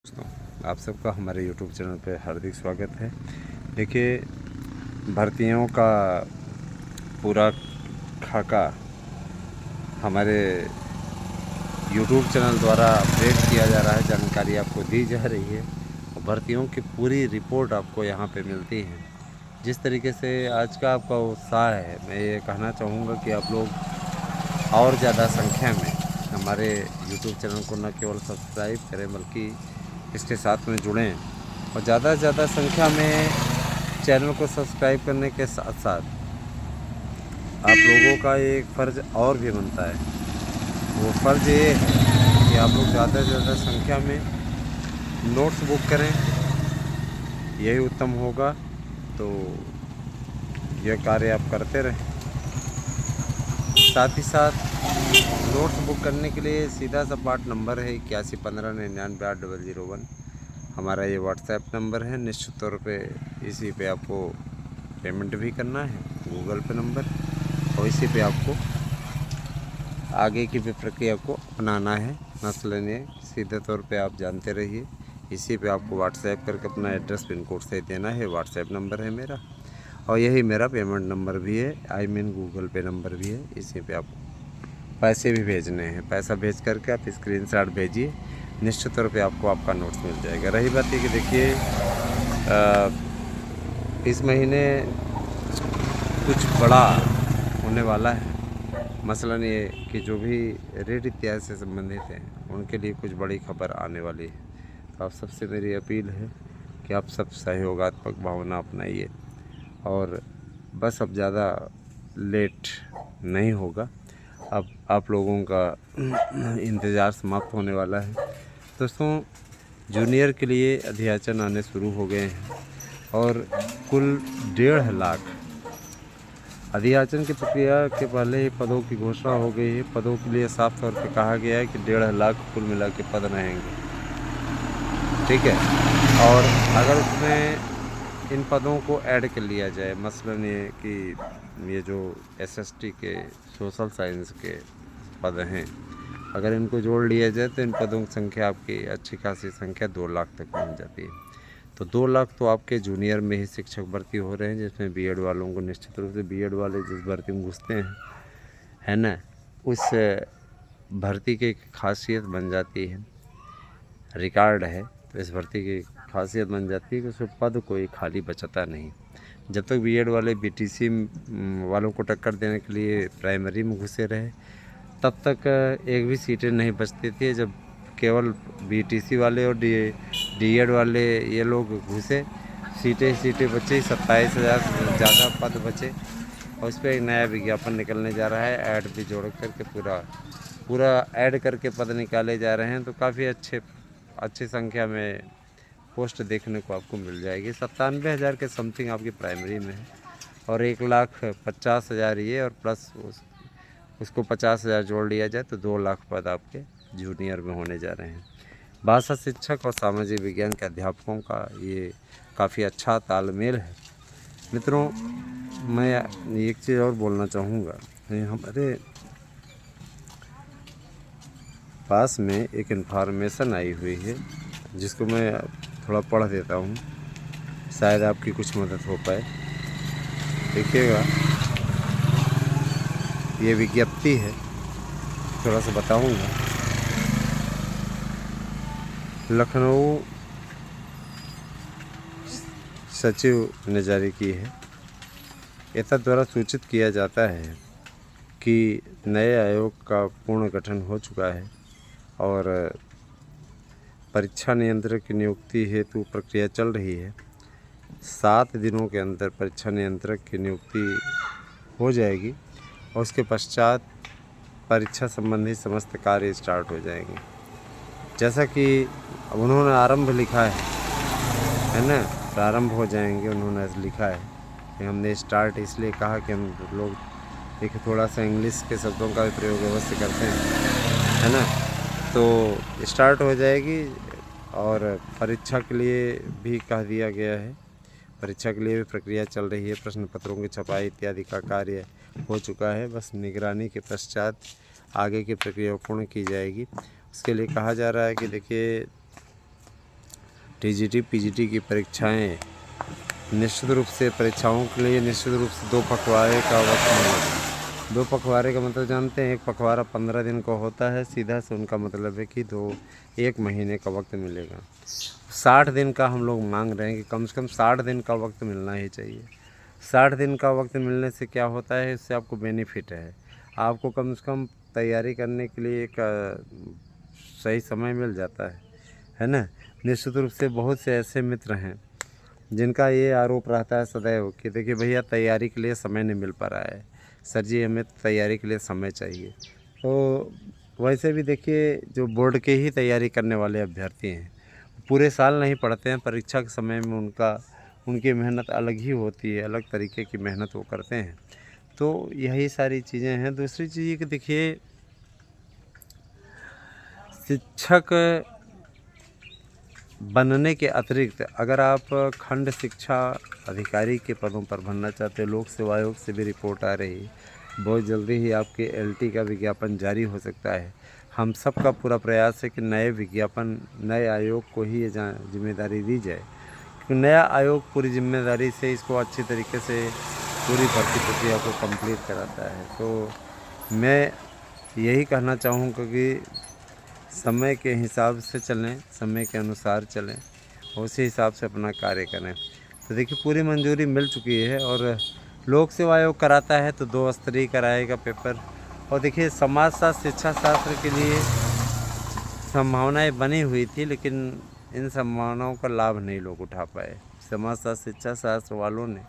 दोस्तों, आप सबका हमारे YouTube चैनल पे हार्दिक स्वागत है। देखिए, भर्तियों का पूरा खाका हमारे YouTube चैनल द्वारा अपडेट किया जा रहा है, जानकारी आपको दी जा रही है और भर्तियों की पूरी रिपोर्ट आपको यहाँ पे मिलती है। जिस तरीके से आज का आपका उत्साह है, मैं ये कहना चाहूँगा कि आप लोग और ज़्यादा संख्या में हमारे YouTube चैनल को न केवल सब्सक्राइब करें बल्कि इसके साथ में जुड़ें और ज़्यादा से ज़्यादा संख्या में चैनल को सब्सक्राइब करने के साथ साथ आप लोगों का एक फ़र्ज़ और भी बनता है। वो फ़र्ज़ ये है कि आप लोग ज़्यादा से ज़्यादा संख्या में नोट्स बुक करें, यही उत्तम होगा। तो यह कार्य आप करते रहें। साथ ही साथ नोट्स बुक करने के लिए सीधा सपाट नंबर है 8115998001। हमारा ये व्हाट्सएप नंबर है। निश्चित तौर पे इसी पे आपको पेमेंट भी करना है, गूगल पे नंबर, और इसी पे आपको आगे की भी प्रक्रिया को अपनाना है। मसलन ये सीधे तौर पे आप जानते रहिए, इसी पे आपको व्हाट्सएप करके अपना एड्रेस पिन कोड से देना है। व्हाट्सएप नंबर है मेरा और यही मेरा पेमेंट नंबर भी है, गूगल पे नंबर भी है। इसी पे आपको पैसे भी भेजने हैं। पैसा भेज करके आप स्क्रीनशॉट भेजिए, निश्चित तौर पे आपको आपका नोट्स मिल जाएगा। रही बात ये कि देखिए, इस महीने कुछ बड़ा होने वाला है। मसलन ये कि जो भी रेड इत्यादि से संबंधित हैं उनके लिए कुछ बड़ी खबर आने वाली है। तो आप सबसे मेरी अपील है कि आप सब सहयोगात्मक भावना अपनाइए और बस अब ज़्यादा लेट नहीं होगा। अब आप लोगों का इंतज़ार समाप्त होने वाला है। दोस्तों, जूनियर के लिए अध्याचन आने शुरू हो गए हैं और कुल 1.5 लाख अध्याचन की प्रक्रिया के पहले ही पदों की घोषणा हो गई है। पदों के लिए साफ तौर पे कहा गया है कि 1.5 लाख कुल मिला के पद रहेंगे, ठीक है। और अगर उसमें इन पदों को ऐड कर लिया जाए, मसलन ये कि ये जो एसएसटी के सोशल साइंस के पद हैं, अगर इनको जोड़ लिया जाए तो इन पदों की संख्या आपकी अच्छी खासी संख्या 2 लाख तक पहुंच जाती है। तो 2 लाख तो आपके जूनियर में ही शिक्षक भर्ती हो रहे हैं, जिसमें बीएड वालों को निश्चित रूप से बीएड वाले जिस भर्ती में घुसते हैं, है ना, उस भर्ती की एक खासियत बन जाती है, रिकॉर्ड है। तो इस भर्ती की खासियत बन जाती है कि उसमें पद कोई खाली बचता नहीं। जब तक बीएड वाले बीटीसी वालों को टक्कर देने के लिए प्राइमरी में घुसे रहे, तब तक एक भी सीटें नहीं बचती थी। जब केवल बीटीसी वाले और डीएड वाले ये लोग घुसे, सीटें बची, 27,000 से ज़्यादा पद बचे और उस पर एक नया विज्ञापन निकलने जा रहा है। ऐड भी जोड़ करके पूरा ऐड करके पद निकाले जा रहे हैं। तो काफ़ी अच्छी संख्या में पोस्ट देखने को आपको मिल जाएगी। 97,000 के समथिंग आपकी प्राइमरी में है और 1,50,000 ये, और प्लस उसको 50,000 जोड़ लिया जाए तो 2 लाख पद आपके जूनियर में होने जा रहे हैं। भाषा शिक्षक और सामाजिक विज्ञान के अध्यापकों का ये काफ़ी अच्छा तालमेल है। मित्रों, मैं एक चीज़ और बोलना चाहूँगा। हमारे पास में एक इन्फॉर्मेशन आई हुई है जिसको मैं थोड़ा पढ़ देता हूँ, शायद आपकी कुछ मदद हो पाए। देखिएगा, ये विज्ञप्ति है, थोड़ा सा बताऊँगा। लखनऊ सचिव ने जारी की है। एतद द्वारा सूचित किया जाता है कि नए आयोग का पूर्ण गठन हो चुका है और परीक्षा नियंत्रक की नियुक्ति हेतु प्रक्रिया चल रही है। 7 दिनों के अंदर परीक्षा नियंत्रक की नियुक्ति हो जाएगी और उसके पश्चात परीक्षा संबंधी समस्त कार्य स्टार्ट हो जाएंगे। जैसा कि उन्होंने आरंभ लिखा है ना, प्रारंभ हो जाएंगे उन्होंने लिखा है कि हमने स्टार्ट इसलिए कहा कि हम लोग देखिए थोड़ा सा इंग्लिश के शब्दों का भी प्रयोग अवश्य करते हैं, है ना। तो स्टार्ट हो जाएगी और परीक्षा के लिए भी कह दिया गया है। परीक्षा के लिए भी प्रक्रिया चल रही है। प्रश्न पत्रों की छपाई इत्यादि का कार्य हो चुका है। बस निगरानी के पश्चात आगे की प्रक्रिया पूर्ण की जाएगी। उसके लिए कहा जा रहा है कि देखिए, टीजीटी पीजीटी की परीक्षाएं निश्चित रूप से परीक्षाओं के लिए निश्चित रूप से 2 पखवाड़े का वक्त मिलेगा। 2 पखवाड़े का मतलब जानते हैं, एक पखवाड़ा 15 दिन का होता है सीधा से, उनका मतलब है कि 1 महीने का वक्त मिलेगा। 60 दिन का हम लोग मांग रहे हैं कि कम से कम 60 दिन का वक्त मिलना ही चाहिए। 60 दिन का वक्त मिलने से क्या होता है, इससे आपको बेनिफिट है, आपको कम से कम तैयारी करने के लिए एक सही समय मिल जाता है ना। निश्चित रूप से बहुत से ऐसे मित्र हैं जिनका ये आरोप रहता है सदैव कि देखिए भैया तैयारी के लिए समय नहीं मिल पा रहा है, सर जी हमें तैयारी के लिए समय चाहिए। तो वैसे भी देखिए जो बोर्ड के ही तैयारी करने वाले अभ्यर्थी हैं पूरे साल नहीं पढ़ते हैं, परीक्षा के समय में उनकी मेहनत अलग ही होती है, अलग तरीके की मेहनत वो करते हैं। तो यही सारी चीज़ें हैं। दूसरी चीज़ ये कि देखिए शिक्षक बनने के अतिरिक्त अगर आप खंड शिक्षा अधिकारी के पदों पर बनना चाहते हैं, लोक सेवा आयोग से भी रिपोर्ट आ रही है, बहुत जल्दी ही आपके एलटी का विज्ञापन जारी हो सकता है। हम सब का पूरा प्रयास है कि नए आयोग को ही ये जिम्मेदारी दी जाए, क्योंकि नया आयोग पूरी जिम्मेदारी से इसको अच्छी तरीके से पूरी भर्ती प्रक्रिया को कंप्लीट कराता है। तो मैं यही कहना चाहूँगा कि समय के हिसाब से चलें, समय के अनुसार चलें, उसी हिसाब से अपना कार्य करें। तो देखिए पूरी मंजूरी मिल चुकी है और लोक सेवा आयोग कराता है तो 2 स्तरीय कराएगा पेपर। और देखिए समाजशास्त्र शिक्षा शास्त्र के लिए संभावनाएं बनी हुई थी, लेकिन इन संभावनाओं का लाभ नहीं लोग उठा पाए। समाजशास्त्र शिक्षा शास्त्र वालों ने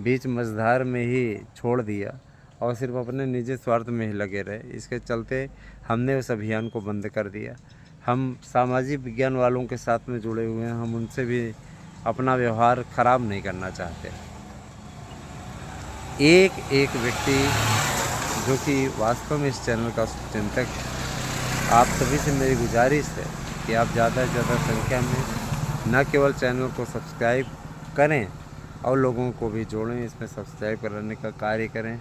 बीच मझधार में ही छोड़ दिया और सिर्फ अपने निजी स्वार्थ में ही लगे रहे। इसके चलते हमने उस अभियान को बंद कर दिया। हम सामाजिक विज्ञान वालों के साथ में जुड़े हुए हैं, हम उनसे भी अपना व्यवहार ख़राब नहीं करना चाहते। एक व्यक्ति जो कि वास्तव में इस चैनल का चिंतक है, आप सभी से मेरी गुजारिश है कि आप ज़्यादा से ज़्यादा संख्या में न केवल चैनल को सब्सक्राइब करें और लोगों को भी जोड़ें, इसमें सब्सक्राइब कराने का कार्य करें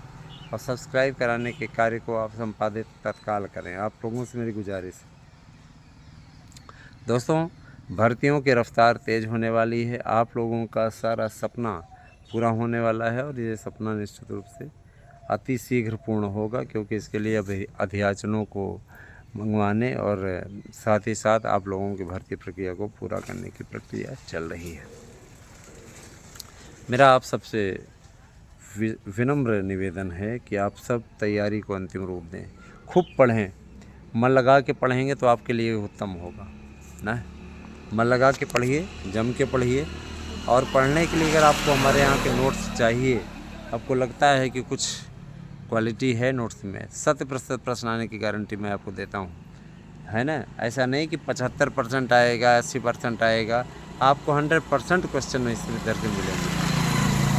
और सब्सक्राइब कराने के कार्य को आप संपादित तत्काल करें। आप लोगों से मेरी गुजारिश है। दोस्तों, भर्तियों की रफ्तार तेज़ होने वाली है, आप लोगों का सारा सपना पूरा होने वाला है और ये सपना निश्चित रूप से अति शीघ्र पूर्ण होगा, क्योंकि इसके लिए अभी अध्याचनों को मंगवाने और साथ ही साथ आप लोगों की भर्ती प्रक्रिया को पूरा करने की प्रक्रिया चल रही है। मेरा आप सबसे विनम्र निवेदन है कि आप सब तैयारी को अंतिम रूप दें, खूब पढ़ें, मन लगा के पढ़ेंगे तो आपके लिए उत्तम होगा ना। मन लगा के पढ़िए, जम के पढ़िए। और पढ़ने के लिए अगर आपको हमारे यहाँ के नोट्स चाहिए, आपको लगता है कि कुछ क्वालिटी है नोट्स में, 100% प्रश्न आने की गारंटी मैं आपको देता हूँ, है ना। ऐसा नहीं कि 75% आएगा, 80% आएगा, आपको 100% क्वेश्चन इसमें दर्ज मिलेंगे।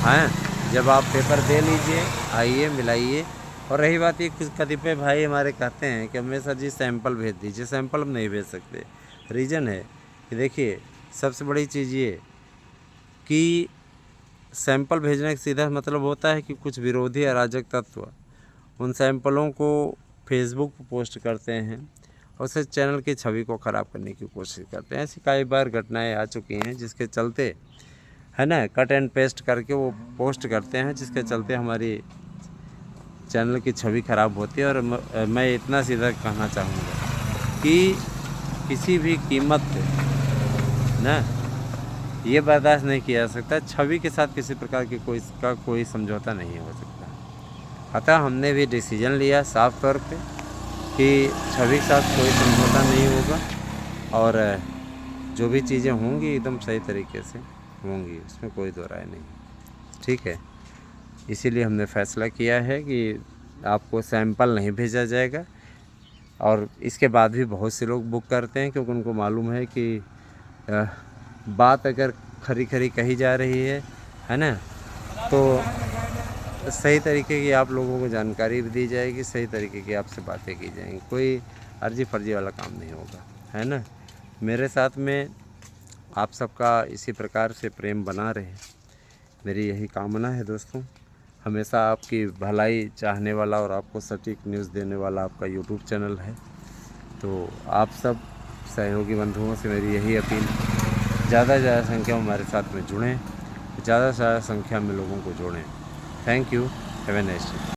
हैं, जब आप पेपर दे लीजिए, आइए मिलाइए। और रही बात ये, कुछ कतिपय भाई हमारे कहते हैं कि हमें सर जी सैंपल भेज दीजिए। सैंपल हम नहीं भेज सकते। रीज़न है कि देखिए सबसे बड़ी चीज़ ये कि सैंपल भेजने का सीधा मतलब होता है कि कुछ विरोधी अराजक तत्व उन सैंपलों को फेसबुक पर पोस्ट करते हैं और उससे चैनल की छवि को ख़राब करने की कोशिश करते हैं। ऐसी कई बार घटनाएं आ चुकी हैं, जिसके चलते है ना कट एंड पेस्ट करके वो पोस्ट करते हैं, जिसके चलते हमारी चैनल की छवि ख़राब होती है। और मैं इतना सीधा कहना चाहूँगा कि किसी भी कीमत पे ना ये बर्दाश्त नहीं किया जा सकता, छवि के साथ किसी प्रकार की कोई समझौता नहीं हो सकता। अतः हमने भी डिसीजन लिया साफ तौर पे कि छवि के साथ कोई समझौता नहीं होगा और जो भी चीज़ें होंगी एकदम सही तरीके से होंगी, उसमें कोई दो राय नहीं। ठीक है, इसीलिए हमने फ़ैसला किया है कि आपको सैंपल नहीं भेजा जाएगा। और इसके बाद भी बहुत से लोग बुक करते हैं, क्योंकि उनको मालूम है कि बात अगर खरी कही जा रही है ना, तो सही तरीके की आप लोगों को जानकारी भी दी जाएगी, सही तरीके की आपसे बातें की जाएंगी, कोई अर्जी फर्जी वाला काम नहीं होगा, है ना। मेरे साथ में आप सबका इसी प्रकार से प्रेम बना रहे, मेरी यही कामना है दोस्तों। हमेशा आपकी भलाई चाहने वाला और आपको सटीक न्यूज़ देने वाला आपका यूट्यूब चैनल है। तो आप सब सहयोगी बंधुओं से मेरी यही अपील, ज़्यादा से ज़्यादा संख्या में हमारे साथ में जुड़ें, ज़्यादा से ज़्यादा संख्या में लोगों को जोड़ें। Thank you, have a nice day.